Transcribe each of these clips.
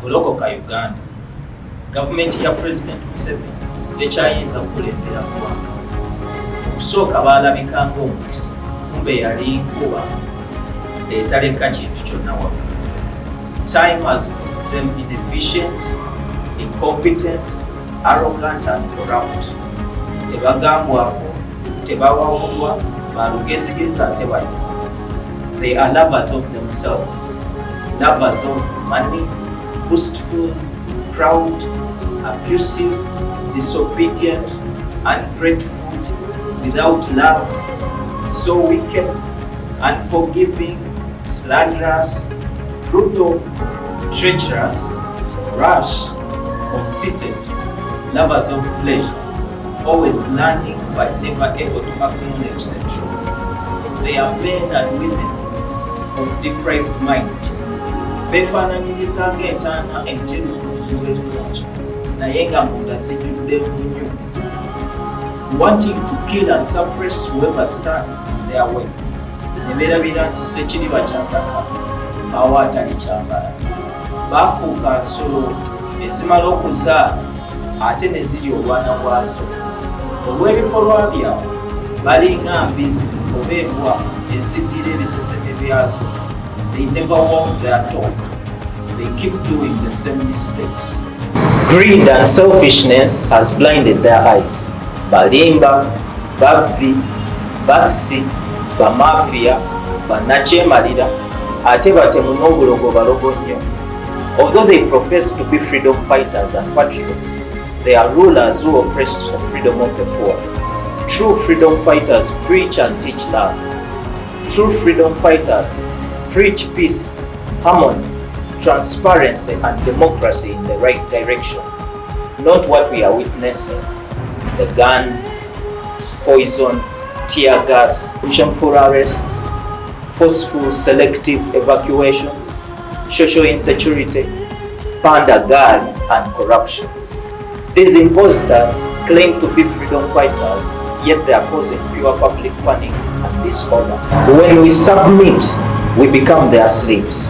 Olokoka Uganda, gavumenti ya President Museveni tekyayinza kukulembera ggwanga. Okusooka baalabika ng'omukisa, kumbe yali nkuba etaleka kintu kyonna waggulu. Time has proved them inefficient, incompetent, arrogant and corrupt. Tebagambwako, tebawawulwa, balugezigezi ate bali. They are lovers of themselves, lovers of money, boastful, proud, abusive, disobedient, ungrateful, without love, so wicked, unforgiving, slanderous, brutal, treacherous, rash, conceited, lovers of pleasure, always learning but never able to acknowledge the truth. They are men and women of depraved minds. Beefaananyiriza ng'entaana enjeru ennungi naye nga munda zijjudde envunyu, wanting to kill and suppress whoever stands in their way. Ne beerabira nti sekiriba kyambala awo atali kyambala. Baafuuka nsolo ezimala okuzaala ate ne ziri obwana bwazo. Olw'ebikolwa byabwe balinga mbizi oba embwa eziddira ebiseseme byazo. They never walk their talk. They keep doing the same mistakes. Greed and selfishness has blinded their eyes. Balimba, babbi, bassi, bamafia, bannakyemalira, ate batemu n'obulogo balogo nnyo. Although they profess to be freedom fighters and patriots, they are rulers who oppress the freedom of the poor. True freedom fighters preach and teach love. True freedom fighters preach peace, harmony, transparency and democracy in the right direction. Not what we are witnessing. The guns, poison, tear gas, shameful arrests, forceful selective evacuations, social insecurity, pandagali and corruption. These imposters claim to be freedom fighters, yet they are causing pure public panic and disorder. When we submit, we become their slaves.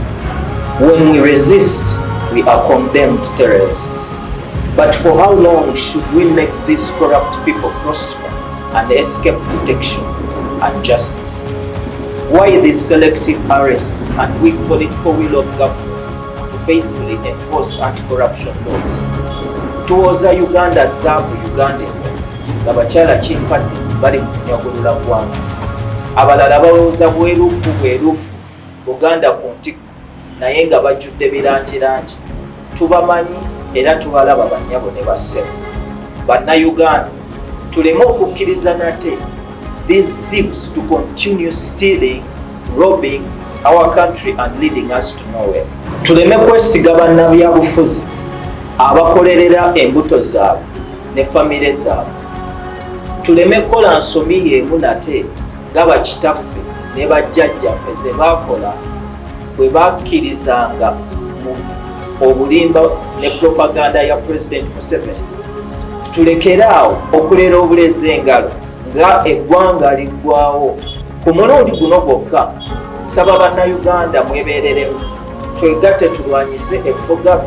When we resist, we are condemned terrorists. But for how long should we make these corrupt people prosper and escape protection and justice? Why these selective arrests and weak political will of government to faithfully enforce anti-corruption laws? Tuoza Uganda zaabu Uganda nga bakyala kimpadde bali mu kunyagulula ggwanga. Abalala balowooza bwerufu Buganda ku ntikko naye nga bajjudde birangirangi. Tubamanyi era tubalaba bannyabo ne bassebo. Bannayuganda, tuleme okukkiriza nate these thieves to continue stealing, robbing our country and leading us to nowhere. Tuleme kwesiga bannabyabufuzi abakolerera embuto zaabwe ne famire zaabwe. Tuleme kola nsomi y'emu nate nga bakitaffe ne bajjajjaffe ze baakola bwe bakkirizanga mu obulimba ne propaganda ya President Museveni. Tulekeraawo okulera obulezi engalo nga eggwanga liggwawo. Ku mulundi guno gwokka nsaba bannayuganda mwebeereremu, twegatte tulwanyise effuga,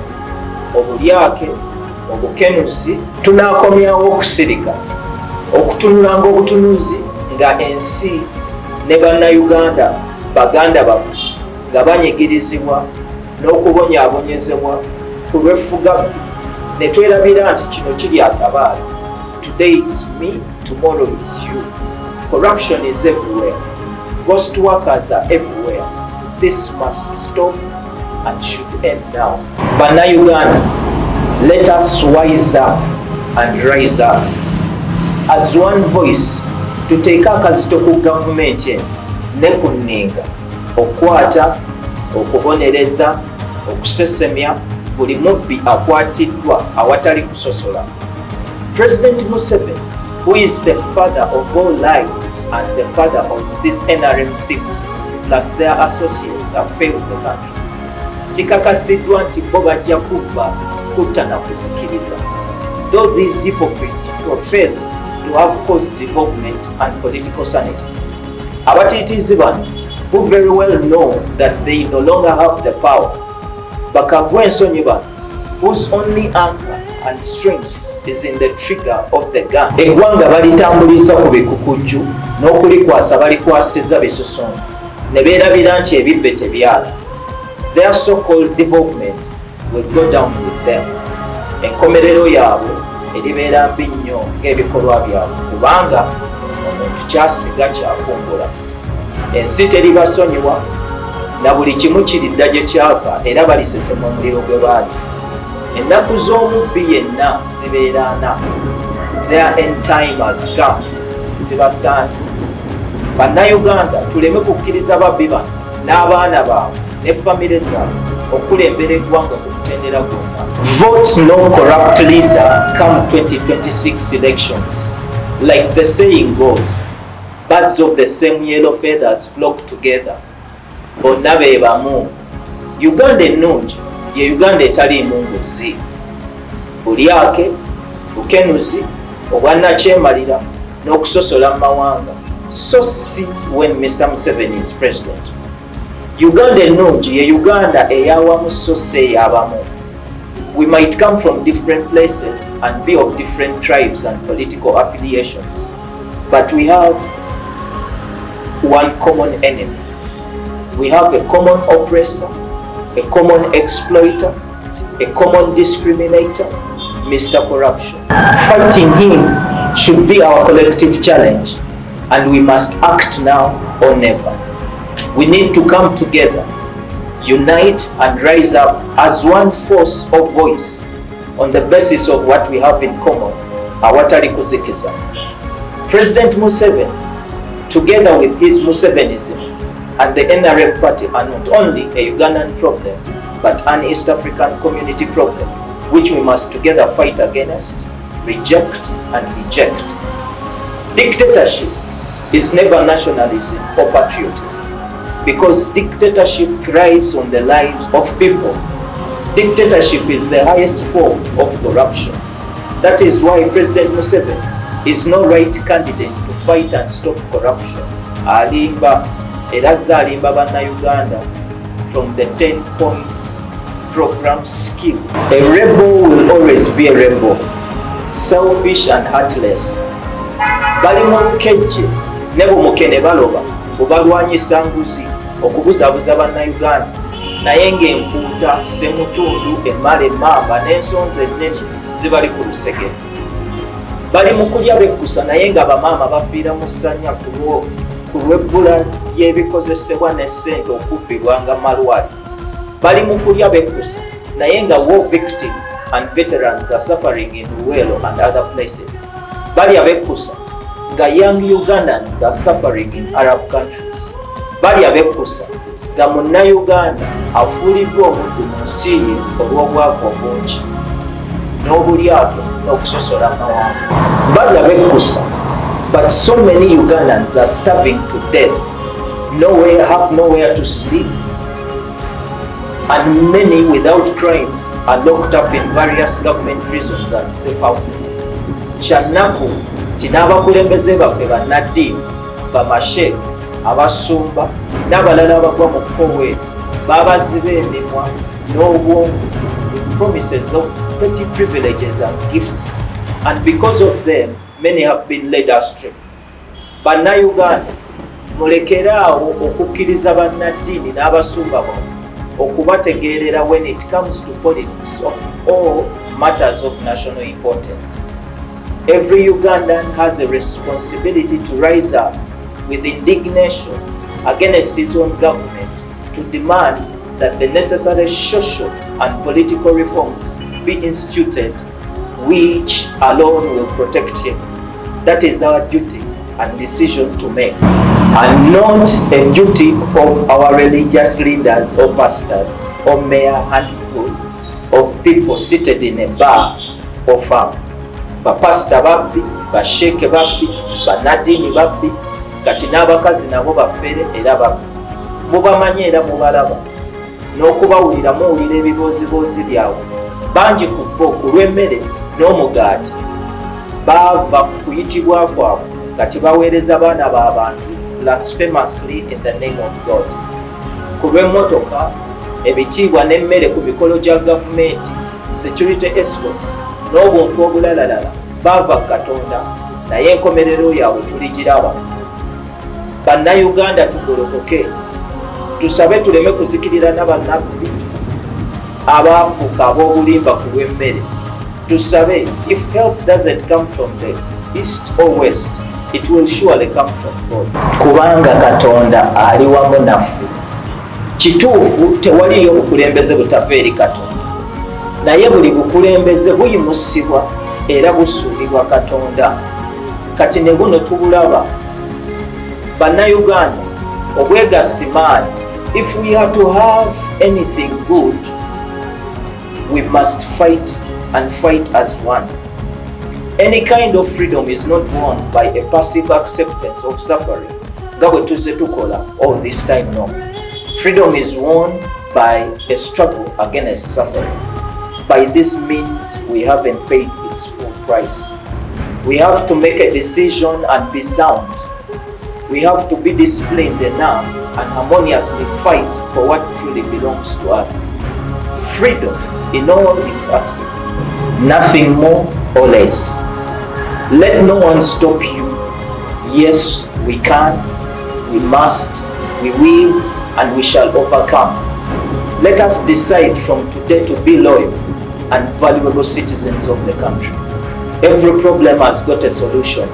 obulyake, obukenuzi. Tunaakomyawo okusirika, okutunulanga obutunuzi nga ensi ne bannayuganda baganda baffe nga banyigirizibwa n'okubonyaabonyezebwa ku lw'effuga ne twerabira nti kino kiri atabaala. Today it's me, tomorrow it's you. Corruption is everywhere. Ghost workers are everywhere. This must stop and should end now. Bannayuganda, let us wise up and rise up. As one voice, tuteeke akazito ku gavumenti eno ne ku nninga okwata, okubonereza, okusesemya buli mubbi akwatiddwa awatali kusosola. President Museveni, who is the father of all lies and the father of these NRM thieves, plus their associates, have failed the country. Kikakasiddwa nti bo bajja kubba, kutta na kuzikiriza. Though these hypocrites profess to have caused development and political sanity, abatiitiizi bano, who very well know that they no longer have the power, bakagwa ensonyi bano whose only anchor and strength is in the trigger of the gun. Eggwanga balitambuliza ku bikukujju n'okulikwasa balikwasiza bisusunku ne beerabira nti ebibbe tebyala. Their so-called development will go down with them. Enkomerero yaabwe eribeera mbi nnyo ng'ebikolwa byabwe kubanga omuntu kyasiga kyakungula. Ensi teribasonyiwa na buli kimu kiridda gye kyava era balisesema omuliro gwe baali. Ennaku z'omubbi yenna zibeera ana. Their end time has come. Zibasanze. Bannayuganda tuleme kukkiriza babbi bano n'abaana baabwe ne famire zaabwe okulembera eggwanga ku mutendera gwonna. Vote no corrupt leader come 2026 elections. Like the saying goes, birds of the same yellow feathers flock together. Bonna be bamu. Uganda ennungi ye Uganda etaliimu nguzi. Bulyake, bukenuzi, obwannakyemalira n'okusosola mu mawanga. So si when Mr. Museveni is president. Uganda ennungi ye Uganda eyawamu so si ey'abamu. We might come from different places and be of different tribes and political affiliations, but we have one common enemy. We have a common oppressor, a common exploiter, a common discriminator, Mr. Corruption. Fighting him should be our collective challenge, and we must act now or never. We need to come together, unite and rise up as one force of voice on the basis of what we have in common, awatali kuzikiza. President Museveni, together with his Musevenism and the NRM party, are not only a Ugandan problem, but an East African community problem, which we must together fight against, reject and reject. Dictatorship is never nationalism or patriotism, because dictatorship thrives on the lives of people. Dictatorship is the highest form of corruption. That is why President Museveni is no right candidate to fight and stop corruption. Alimba, eraza alimba bannayuganda from the 10 points program skill. A rebel will always be a rebel, selfish and heartless. Bali mu lukejje ne bumukene baloba bubalwanyisa nguzi okubuzabuza bannayuganda naye ng'empuuta semutundu emmala emmamba n'ensonzi ennene zibali ku lusegere. Bali mu kulya bekkusa naye nga bamaama bafiira mu ssanya ku lw'ebbula ly'ebikozesebwa ne ssente okubbibwa nga malwali. Bali mu kulya bekkusa naye nga war victims and veterans are suffering in Luwelo and other places. Bali abekkusa nga young Ugandans are suffering in Arab countries. Bali abekkusa nga munnayuganda afuuliddwa omuddu mu nsi ye olw'obwavu obungi n'obulyake n'okusosola amawanga. Bali abekkusa, but so many Ugandans are starving to death, have nowhere to sleep, and many without crimes are locked up in various government prisons and safe houses. Kyanaku tin'abakulembeze baffe bannaddiini, bamasheek, abasumba n'abalala abagwa mu kkowe babaziba emimwa n'obwongo with promises of petty privileges and gifts, and because of them many have been led astray. Bannayuganda, mulekeraawo okukkiriza bannaddiini n'abasumba bonna okubategeerera when it comes to politics of all matters of national importance. Every Ugandan has a responsibility to rise up with indignation against his own government to demand that the necessary social and political reforms be instituted, which alone will protect him. That is our duty and decision to make, and not a duty of our religious leaders or pastors or mere handful of people seated in a bar or farm. Bapasita babbi, basheeke babbi, bannaddiini babbi, kati n'abakazi nabo baffere era babbi. Mubamanyi era mubalaba, n'okubawulira muwulira ebiboozibozi byabwe. Bangi ku bo ku lw'emmere n'omugaati baava ku kuyitibwa kwabwe kati baweereza baana b'abantu blasphemously in the name of God. Ku lw'emmotoka, ebitiibwa n'emmere ku mikolo gya gavumenti security escorts n'obuntu obulalalala bava Katonda naye enkomerero yaabwe tuligiraba. Bannayuganda tugolokoke tusabe tuleme kuzikirira n'abannabbi abaafuuka ab'obulimba ku lw'emmere. Tusabe if help doesn't come from the east or west, it will surely come from God. Kubanga Katonda ali wamu naffe. Kituufu tewaliyo bukulembeze butava eri Katonda, naye buli bukulembeze buyimusibwa era busuulibwa Katonda. Kati ne buno tubulaba. Bannayuganda, obwegassi maanyi. If we are to have anything good, we must fight and fight as one. Any kind of freedom is not won by a passive acceptance of suffering. Nga bwe tuzze tukola all this time, no. Freedom is won by a struggle against suffering. By this means, we haven't paid its full price. We have to make a decision and be sound. We have to be disciplined enough and harmoniously fight for what truly belongs to us. Freedom in all its aspects, nothing more or less. Let no one stop you. Yes, we can, we must, we will, and we shall overcome. Let us decide from today to be loyal and valuable citizens of the country. Every problem has got a solution.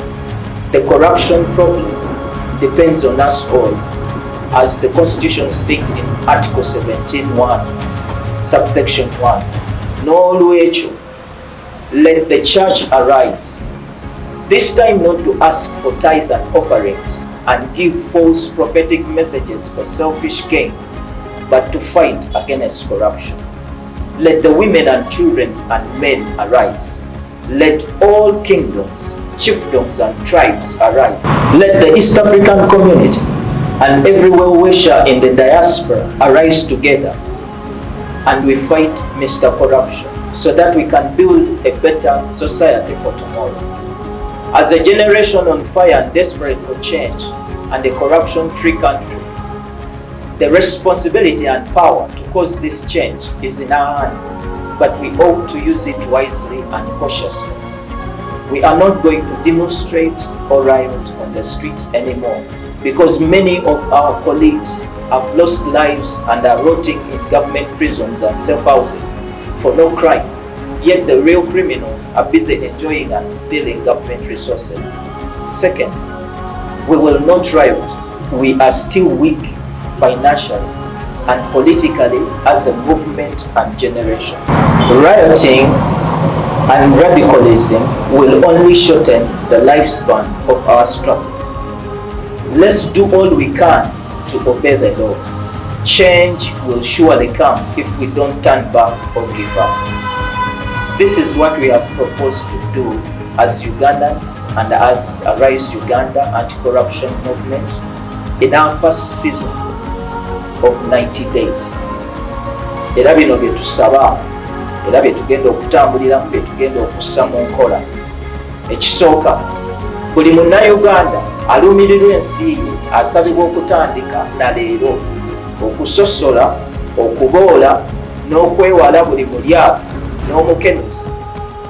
The corruption problem depends on us all, as the Constitution states in Article 17(1), subsection 1. N'olwekyo, let the church arise, this time not to ask for tithe and offerings and give false prophetic messages for selfish gain, but to fight against corruption. Let the women and children and men arise. Let all kingdoms, chiefdoms and tribes arise. Let the East African community and every well-wisher in the diaspora arise together, and we fight Mr. Corruption so that we can build a better society for tomorrow. As a generation on fire and desperate for change and a corruption-free country, the responsibility and power to cause this change is in our hands, but we ought to use it wisely and cautiously. We are not going to demonstrate or riot on the streets anymore, because many of our colleagues have lost lives and are rotting in government prisons and safe houses for no crime, yet the real criminals are busy enjoying and stealing government resources. Second, we will not riot. We are still weak financially and politically as a movement and generation. Rioting and radicalism will only shorten the lifespan of our struggle. Let's do all we can to obey the law. Change will surely come if we don't turn back or give up. This is what we have proposed to do as Ugandans and as Arise Uganda anti-corruption movement in our first season of 90 days. Era bino bye tusaba, era bye tugenda okutambuliramu, bye tugenda okussa mu nkola. Ekisooka, buli munnayuganda aluumirirwa ensi ye asabibwa okutandika na leero okusosola, okuboola n'okwewala buli mulyato n'omukenuzi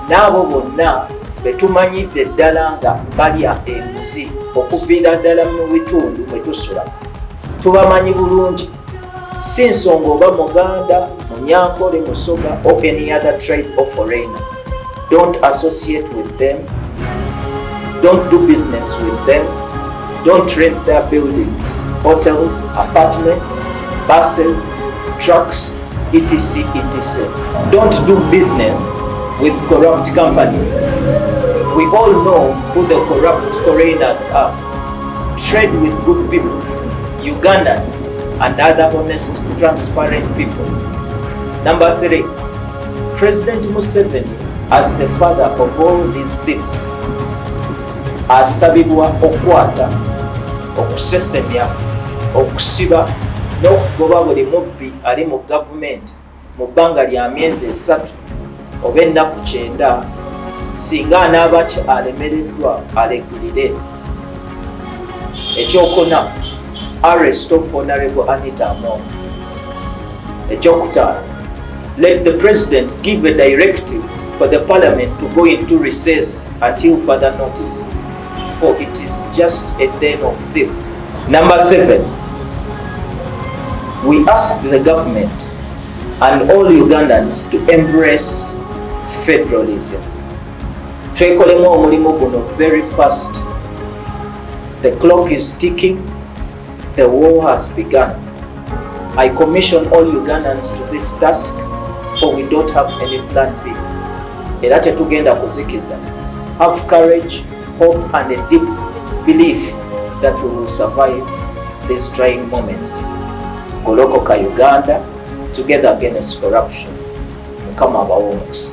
n'abo bonna be tumanyidde ddala nga balya enguzi okuviira ddala mu bitundu mwe tusula. Tubamanyi bulungi, si nsonga oba Muganda, Munyankole, Musoga or any other tribe or foreigner. Don't associate with them. Don't do business with them. Don't rent their buildings, hotels, apartments, buses, trucks, etc. etc. Don't do business with corrupt companies. We all know who the corrupt foreigners are. Trade with good people, Ugandans and other honest, transparent people. Number 3, President Museveni, as the father of all these thieves, asabibwa okwata, okusesemya, okusiba n'okugoba buli mubbi ali mu gavumenti mu bbanga lya myezi 3 oba ennaku 9 singa anaaba alemereddwa alegulire. Ekyokuna, arrest of Honorable Anita Among. Ekyokutaano, let the President give a directive for the Parliament to go into recess until further notice, for it is just a den of thieves. Number 7, we ask the government and all Ugandans to embrace federalism. Twekolemu omulimu guno very fast. The clock is ticking. The war has begun. I commission all Ugandans to this task, for we don't have any plan B. Era tetugenda kuzikiza. Have courage, hope and a deep belief that we will survive these trying moments. Golokoka Uganda, together against corruption. Mukama abawe omukisa.